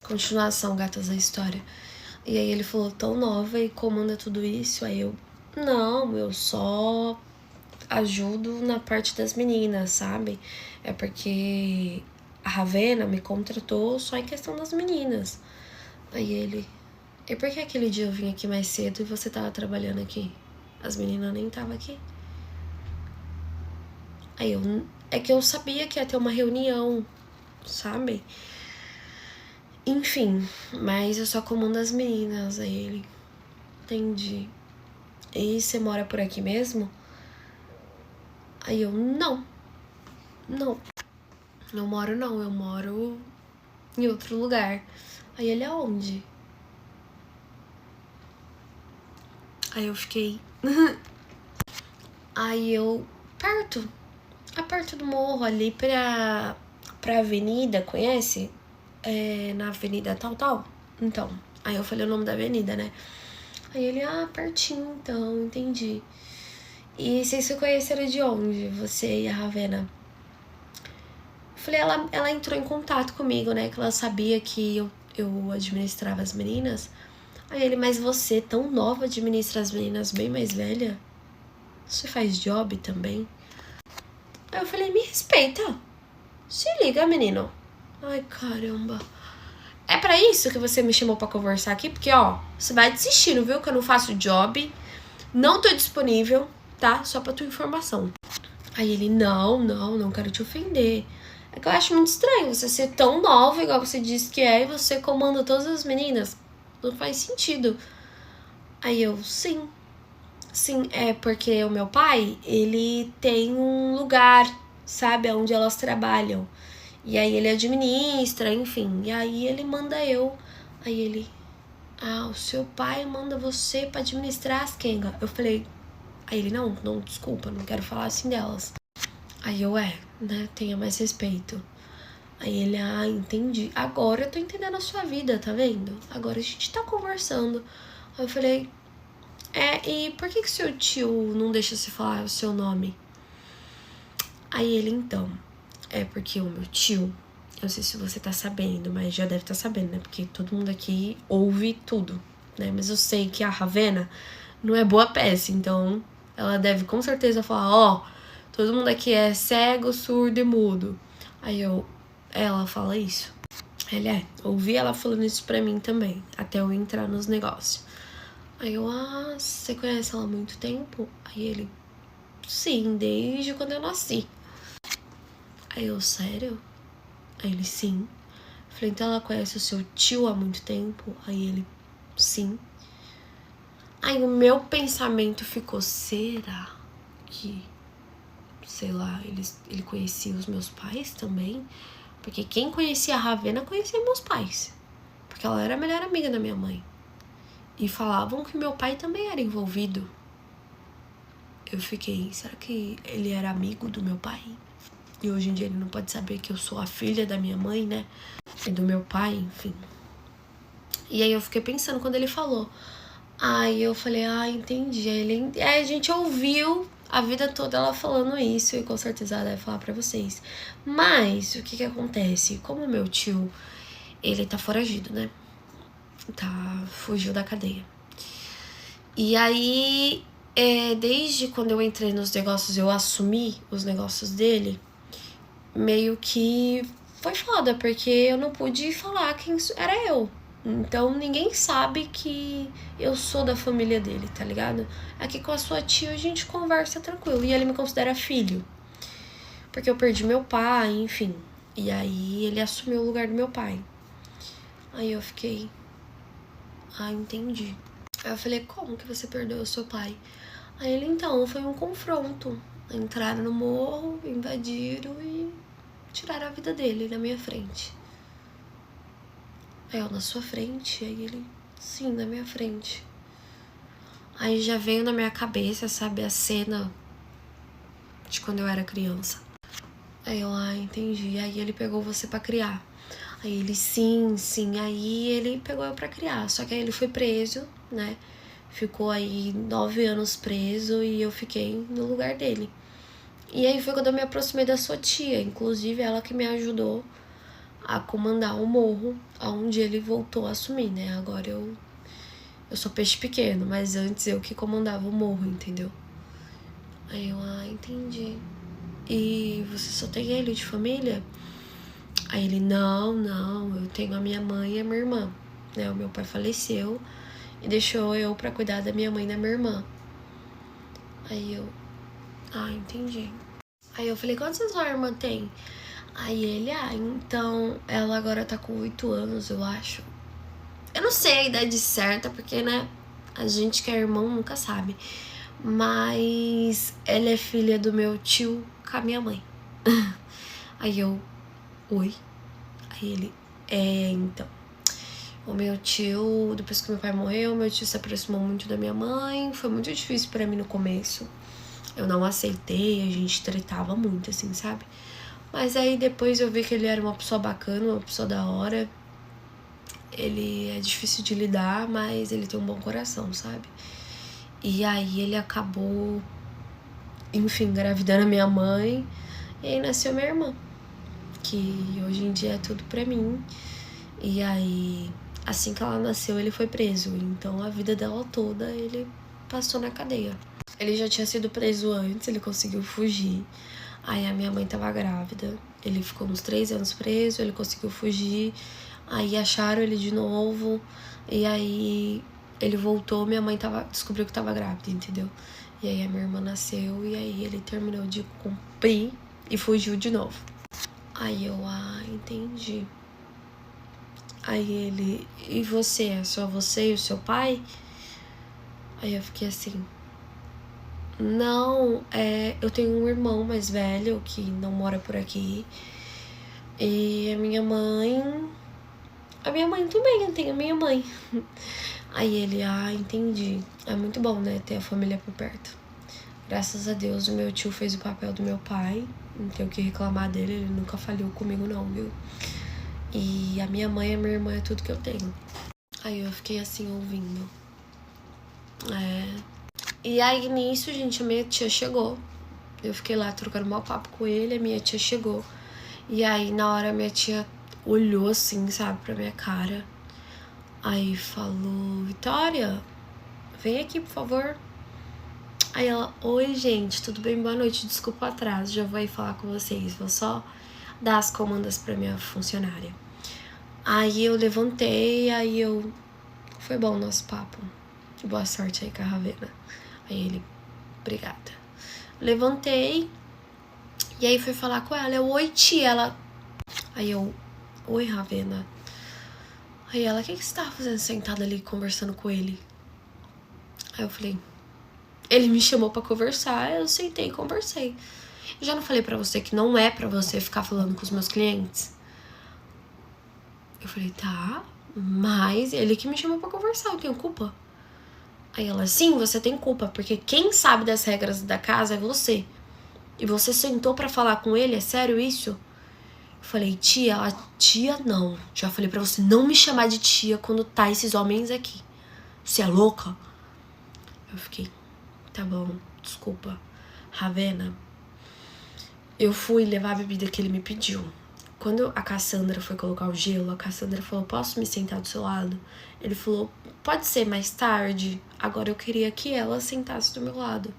Continuação, gatas, da história. E aí ele falou, tão nova e comanda tudo isso? Aí eu, não, eu só ajudo na parte das meninas, sabe? É porque a Ravena me contratou só em questão das meninas. Aí ele, e por que aquele dia eu vim aqui mais cedo e você tava trabalhando aqui? As meninas nem estavam aqui. Aí eu, é que eu sabia que ia ter uma reunião, sabe? Enfim, mas eu só comando as meninas. Aí ele, entendi. E você mora por aqui mesmo? Aí eu, não, eu moro em outro lugar. Aí ele, aonde? Aí eu fiquei... Aí eu, perto do morro, ali pra avenida, conhece? Na avenida tal. Então, aí eu falei o nome da avenida, né? Aí ele, pertinho, então, entendi. E vocês se conheceram de onde? Você e a Ravena? Eu falei, ela entrou em contato comigo, né? Que ela sabia que eu administrava as meninas. Aí ele, mas você, tão nova, administra as meninas bem mais velha? Você faz job também? Aí eu falei, me respeita. Se liga, menino. Ai, caramba. É pra isso que você me chamou pra conversar aqui? Porque, ó, você vai desistindo, viu? Que eu não faço job. Não tô disponível, tá? Só pra tua informação. Aí ele, não quero te ofender. É que eu acho muito estranho você ser tão nova, igual você disse que é, e você comanda todas as meninas. Não faz sentido. Aí eu, sim, é porque o meu pai, ele tem um lugar, sabe, onde elas trabalham. E aí ele administra, enfim. E aí ele manda eu. Aí ele, o seu pai manda você pra administrar as Kenga. Eu falei, aí ele, não, desculpa, não quero falar assim delas. Aí eu, né, tenha mais respeito. Aí ele, entendi. Agora eu tô entendendo a sua vida, tá vendo? Agora a gente tá conversando. Aí eu falei, e por que seu tio não deixa se falar o seu nome? Aí ele, então, é porque o meu tio, eu não sei se você tá sabendo, mas já deve estar sabendo, né? Porque todo mundo aqui ouve tudo, né? Mas eu sei que a Ravena não é boa peça, então ela deve com certeza falar, todo mundo aqui é cego, surdo e mudo. Aí ela fala isso. Ele ouvi ela falando isso pra mim também, até eu entrar nos negócios. Aí eu, você conhece ela há muito tempo? Aí ele, sim, desde quando eu nasci. Aí eu, sério? Aí ele, sim. Falei, então ela conhece o seu tio há muito tempo? Aí ele, sim. Aí o meu pensamento ficou, será que, sei lá, ele conhecia os meus pais também? Porque quem conhecia a Ravena conhecia meus pais. Porque ela era a melhor amiga da minha mãe. E falavam que meu pai também era envolvido. Eu fiquei, será que ele era amigo do meu pai? E hoje em dia ele não pode saber que eu sou a filha da minha mãe, né? E do meu pai, enfim. E aí eu fiquei pensando quando ele falou. Aí eu falei, entendi. Aí a gente ouviu a vida toda ela falando isso. E com certeza ela deve falar pra vocês. Mas, o que acontece? Como meu tio, ele tá foragido, né? Fugiu da cadeia. E aí, desde quando eu entrei nos negócios, eu assumi os negócios dele, meio que foi foda, porque eu não pude falar quem era eu. Então ninguém sabe que eu sou da família dele, tá ligado? Aqui com a sua tia a gente conversa tranquilo. E ele me considera filho. Porque eu perdi meu pai, enfim. E aí ele assumiu o lugar do meu pai. Aí eu fiquei, entendi. Aí eu falei, como que você perdeu o seu pai? Aí ele, então, foi um confronto. Entraram no morro, invadiram e tiraram a vida dele na minha frente. Aí eu, na sua frente? Aí ele, sim, na minha frente. Aí já veio na minha cabeça, sabe, a cena de quando eu era criança. Aí eu, entendi. Aí ele pegou você pra criar. Aí ele, sim. Aí ele pegou eu pra criar. Só que aí ele foi preso, né? Ficou aí 9 anos preso e eu fiquei no lugar dele. E aí foi quando eu me aproximei da sua tia. Inclusive ela que me ajudou a comandar o morro, onde ele voltou a assumir, né? Agora eu sou peixe pequeno, mas antes eu que comandava o morro, entendeu? Aí eu, entendi. E você só tem ele de família? Aí ele, não, eu tenho a minha mãe e a minha irmã, né? O meu pai faleceu e deixou eu pra cuidar da minha mãe e da minha irmã. Aí eu, entendi. Aí eu falei, quantos anos sua irmã tem? Aí ele, então ela agora tá com 8 anos, eu acho. Eu não sei a idade certa, porque, né, a gente que é irmão nunca sabe. Mas ela é filha do meu tio com a minha mãe. Aí eu, oi? Aí ele, então. O meu tio, depois que meu pai morreu, meu tio se aproximou muito da minha mãe. Foi muito difícil pra mim no começo. Eu não aceitei, a gente tretava muito, assim, sabe? Mas aí depois eu vi que ele era uma pessoa bacana, uma pessoa da hora. Ele é difícil de lidar, mas ele tem um bom coração, sabe? E aí ele acabou, enfim, engravidando a minha mãe. E aí nasceu minha irmã, que hoje em dia é tudo pra mim. E aí, assim que ela nasceu, ele foi preso. Então a vida dela toda ele passou na cadeia. Ele já tinha sido preso antes, ele conseguiu fugir. Aí a minha mãe tava grávida. Ele ficou uns 3 anos preso, ele conseguiu fugir. Aí acharam ele de novo. E aí ele voltou, minha mãe descobriu que tava grávida, entendeu? E aí a minha irmã nasceu e aí ele terminou de cumprir e fugiu de novo. Aí eu, entendi. Aí ele, e você? É só você e o seu pai? Aí eu fiquei assim, não, eu tenho um irmão mais velho que não mora por aqui. E a minha mãe também, eu tenho a minha mãe. Aí ele, entendi. É muito bom, né, ter a família por perto. Graças a Deus, o meu tio fez o papel do meu pai. Não tenho o que reclamar dele, ele nunca falhou comigo não, viu? E a minha mãe e a minha irmã é tudo que eu tenho. Aí eu fiquei assim, ouvindo. E aí, nisso, gente, a minha tia chegou. Eu fiquei lá trocando mau papo com ele, a minha tia chegou. E aí, na hora, a minha tia olhou assim, sabe, pra minha cara. Aí falou, Vitória, vem aqui, por favor. Aí ela, oi, gente, tudo bem? Boa noite, desculpa o atraso, já vou aí falar com vocês. Vou só dar as comandas pra minha funcionária. Aí eu levantei, foi bom o nosso papo. Boa sorte aí com a Ravena. Aí ele, obrigada. Levantei, e aí fui falar com ela. Oi, tia. Ela, aí eu, oi, Ravena. Aí ela, o que você tava fazendo sentada ali conversando com ele? Aí eu falei, ele me chamou pra conversar, eu sentei e conversei. Eu já não falei pra você que não é pra você ficar falando com os meus clientes? Eu falei, tá, mas ele que me chamou pra conversar, eu tenho culpa? Aí ela, sim, você tem culpa, porque quem sabe das regras da casa é você. E você sentou pra falar com ele, é sério isso? Eu falei, tia, tia não. Já falei pra você não me chamar de tia quando tá esses homens aqui. Você é louca? Eu fiquei, tá bom, desculpa. Ravena, eu fui levar a bebida que ele me pediu. Quando a Cassandra foi colocar o gelo, a Cassandra falou, posso me sentar do seu lado? Ele falou, pode ser mais tarde. Agora eu queria que ela sentasse do meu lado.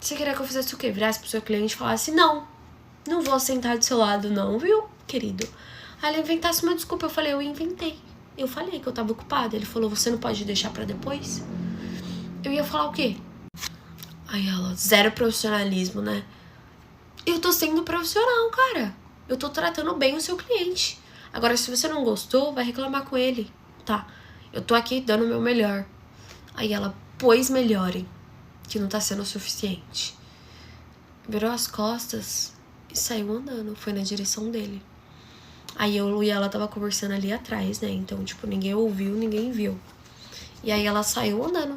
Você queria que eu fizesse o quê? Virasse pro seu cliente e falasse, não vou sentar do seu lado não, viu, querido? Aí ela inventasse uma desculpa, eu falei, eu inventei. Eu falei que eu tava ocupada. Ele falou, você não pode deixar pra depois? Eu ia falar o quê? Aí ela, zero profissionalismo, né? Eu tô sendo profissional, cara. Eu tô tratando bem o seu cliente. Agora, se você não gostou, vai reclamar com ele, tá? Eu tô aqui dando o meu melhor. Aí ela, pois melhore, que não tá sendo o suficiente. Virou as costas e saiu andando, foi na direção dele. Aí eu e ela tava conversando ali atrás, né? Então, tipo, ninguém ouviu, ninguém viu. E aí ela saiu andando.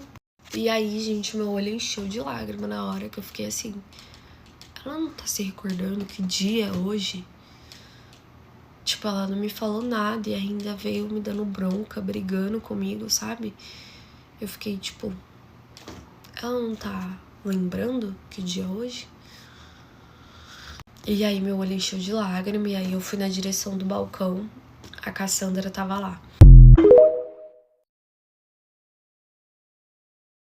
E aí, gente, meu olho encheu de lágrima na hora que eu fiquei assim. Ela não tá se recordando que dia é hoje? Tipo, ela não me falou nada e ainda veio me dando bronca, brigando comigo, sabe? Eu fiquei, tipo, ela não tá lembrando que dia é hoje? E aí meu olho encheu de lágrima, e aí eu fui na direção do balcão, a Cassandra tava lá.